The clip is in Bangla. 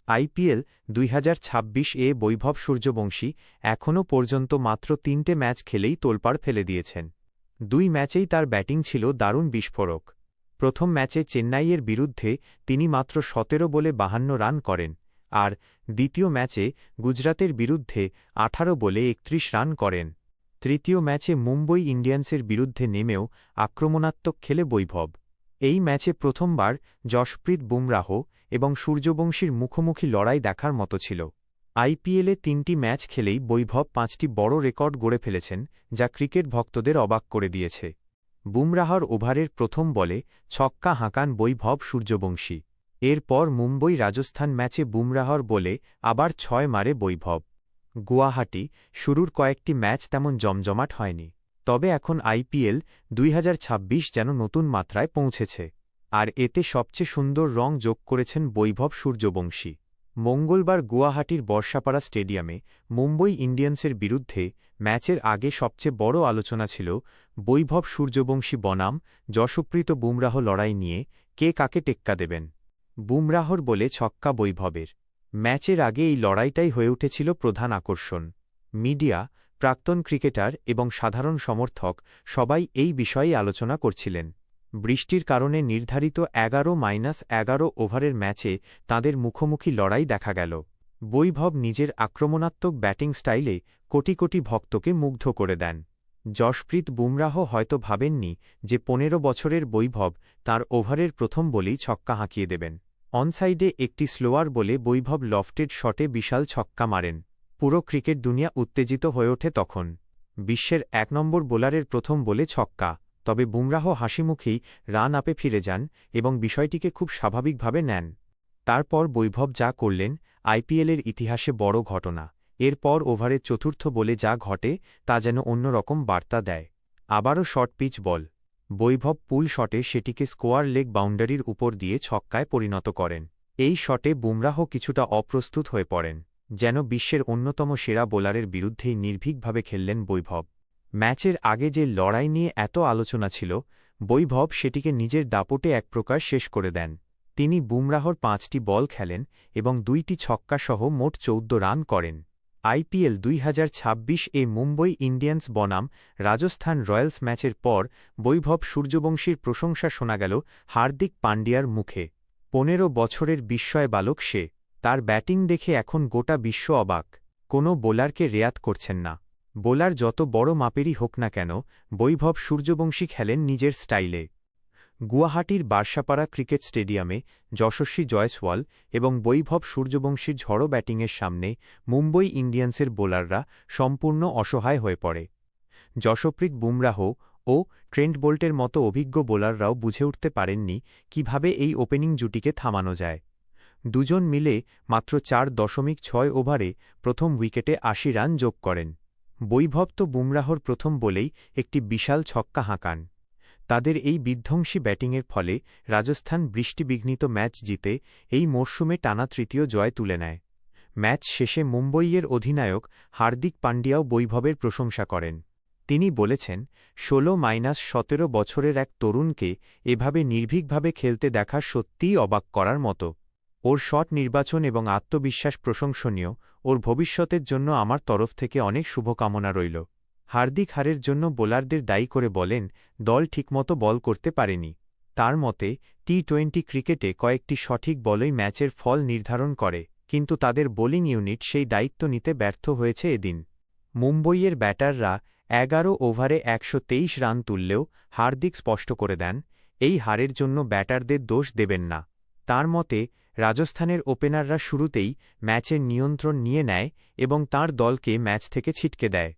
আইপিএল 2026-এ বৈভব সূর্যবংশী এখনও পর্যন্ত মাত্র 3টে ম্যাচ খেলেই তোলপাড় ফেলে দিয়েছেন। 2 ম্যাচেই তার ব্যাটিং ছিল দারুণ বিস্ফোরক। প্রথম ম্যাচে চেন্নাইয়ের বিরুদ্ধে তিনি মাত্র 17 বলে 52 রান করেন, আর দ্বিতীয় ম্যাচে গুজরাতের বিরুদ্ধে 18 বলে 31 রান করেন। তৃতীয় ম্যাচে মুম্বই ইন্ডিয়ান্সের বিরুদ্ধে নেমেও আক্রমণাত্মক খেলে বৈভব। এই ম্যাচে প্রথমবার যশপ্রীত বুমরাহ এবং সূর্যবংশীর মুখোমুখি লড়াই দেখার মতো ছিল। আইপিএলে 3টি ম্যাচ খেলেই বৈভব 5টি বড় রেকর্ড গড়ে ফেলেছেন, যা ক্রিকেট ভক্তদের অবাক করে দিয়েছে। বুমরাহর ওভারের প্রথম বলে ছক্কা হাঁকান বৈভব সূর্যবংশী। এরপর মুম্বই রাজস্থান ম্যাচে বুমরাহর বলে আবার 6 মারে বৈভব। গুয়াহাটি শুরুর কয়েকটি ম্যাচ তেমন জমজমাট হয়নি, তবে এখন আইপিএল 2026 যেন নতুন মাত্রায় পৌঁছেছে, আর এতে সবচেয়ে সুন্দর রং যোগ করেছেন বৈভব সূর্যবংশী। মঙ্গলবার গুয়াহাটির বর্ষাপাড়া স্টেডিয়ামে মুম্বই ইন্ডিয়ান্সের বিরুদ্ধে ম্যাচের আগে সবচেয়ে বড় আলোচনা ছিল বৈভব সূর্যবংশী বনাম যশপ্রীত বুমরাহ লড়াই নিয়ে কে কাকে টেক্কা দেবেন। বুমরাহর বলে ছক্কা বৈভবের। ম্যাচের আগে এই লড়াইটাই হয়ে উঠেছিল প্রধান আকর্ষণ। মিডিয়া, প্রাক্তন ক্রিকেটার এবং সাধারণ সমর্থক সবাই এই বিষয়েই আলোচনা করছিলেন। বৃষ্টির কারণে নির্ধারিত 11-11 ওভারের ম্যাচে তাঁদের মুখোমুখি লড়াই দেখা গেল। বৈভব নিজের আক্রমণাত্মক ব্যাটিং স্টাইলে কোটি কোটি ভক্তকে মুগ্ধ করে দেন। যশপ্রীত বুমরাহ হয়তো ভাবেননি যে 15 বছরের বৈভব তাঁর ওভারের প্রথম বলেই ছক্কা হাঁকিয়ে দেবেন। অনসাইডে একটি স্লোয়ার বলে বৈভব লফটেড শটে বিশাল ছক্কা মারেন। পুরো ক্রিকেট দুনিয়া উত্তেজিত হয়ে ওঠে তখন। বিশ্বের 1 নম্বর বোলারের প্রথম বলে ছক্কা, তবে বুমরাহ হাসিমুখেই রান আপে ফিরে যান এবং বিষয়টিকে খুব স্বাভাবিকভাবে নেন। তারপর বৈভব যা করলেন আইপিএলের ইতিহাসে বড় ঘটনা। এরপর ওভারের চতুর্থ বলে যা ঘটে তা যেন অন্যরকম বার্তা দেয়। আবারও শর্ট পিচ বল। বৈভব পুল শটে সেটিকে স্কোয়ার লেগ বাউন্ডারির উপর দিয়ে ছক্কায় পরিণত করেন। এই শটে বুমরাহ কিছুটা অপ্রস্তুত হয়ে পড়েন, যেন বিশ্বের অন্যতম সেরা বোলারের বিরুদ্ধেই নির্ভীকভাবে খেললেন বৈভব। ম্যাচের আগে যে লড়াই নিয়ে এত আলোচনা ছিল, বৈভব সেটিকে নিজের দাপটে এক প্রকার শেষ করে দেন। তিনি বুমরাহর 5টি বল খেলেন এবং 2টি ছক্কাসহ মোট 14 রান করেন। আইপিএল 2026-এ মুম্বই ইন্ডিয়ান্স বনাম রাজস্থান রয়্যালস ম্যাচের পর বৈভব সূর্যবংশীর প্রশংসা শোনা গেল হার্দিক পান্ডিয়ার মুখে। 15 বছরের বিস্ময় বালক সে। তার ব্যাটিং দেখে এখন গোটা বিশ্ব অবাক। কোনো বোলারকে রেয়াত করছেন না। বোলার যত বড় মাপেরই হোক না কেন, বৈভব সূর্যবংশী খেলেন নিজের স্টাইলে। গুয়াহাটির বার্ষাপাড়া ক্রিকেট স্টেডিয়ামে যশস্বী জয়সওয়াল এবং বৈভব সূর্যবংশীর ঝড়ো ব্যাটিংয়ের সামনে মুম্বই ইন্ডিয়ান্সের বোলাররা সম্পূর্ণ অসহায় হয়ে পড়ে। যশপ্রীত বুমরাহ ও ট্রেন্ট বোল্টের মতো অভিজ্ঞ বোলাররাও বুঝে উঠতে পারেননি কিভাবে এই ওপেনিং জুটিকে থামানো যায়। দুজন মিলে মাত্র 4.6 ওভারে প্রথম উইকেটে 80 রান যোগ করেন। বৈভব তো বুমরাহর প্রথম বলেই একটি বিশাল ছক্কা হাঁকান। তাদের এই বিধ্বংসী ব্যাটিংয়ের ফলে রাজস্থান বৃষ্টিবিঘ্নিত ম্যাচ জিতে এই মরশুমে টানা তৃতীয় জয় তুলে নেয়। ম্যাচ শেষে মুম্বইয়ের অধিনায়ক হার্দিক পান্ডিয়াও বৈভবের প্রশংসা করেন। তিনি বলেছেন, 16-17 বছরের এক তরুণকে এভাবে নির্ভীকভাবে খেলতে দেখা সত্যিই অবাক করার মতো। ওর শট নির্বাচন এবং আত্মবিশ্বাস প্রশংসনীয়। ওর ভবিষ্যতের জন্য আমার তরফ থেকে অনেক শুভকামনা রইল। হার্দিক হারের জন্য বোলারদের দায়ী করে বলেন, দল ঠিকমতো বল করতে পারেনি। তার মতে, টি-20 ক্রিকেটে কয়েকটি সঠিক বলই ম্যাচের ফল নির্ধারণ করে, কিন্তু তাদের বোলিং ইউনিট সেই দায়িত্ব নিতে ব্যর্থ হয়েছে এদিন। মুম্বইয়ের ব্যাটাররা 11 ওভারে 123 রান তুললেও হার্দিক স্পষ্ট করে দেন, এই হারের জন্য ব্যাটারদের দোষ দেবেন না। তাঁর মতে, রাজস্থানের ওপেনাররা শুরুতেই ম্যাচের নিয়ন্ত্রণ নিয়ে নেয় এবং তাঁর দলকে ম্যাচ থেকে ছিটকে দেয়।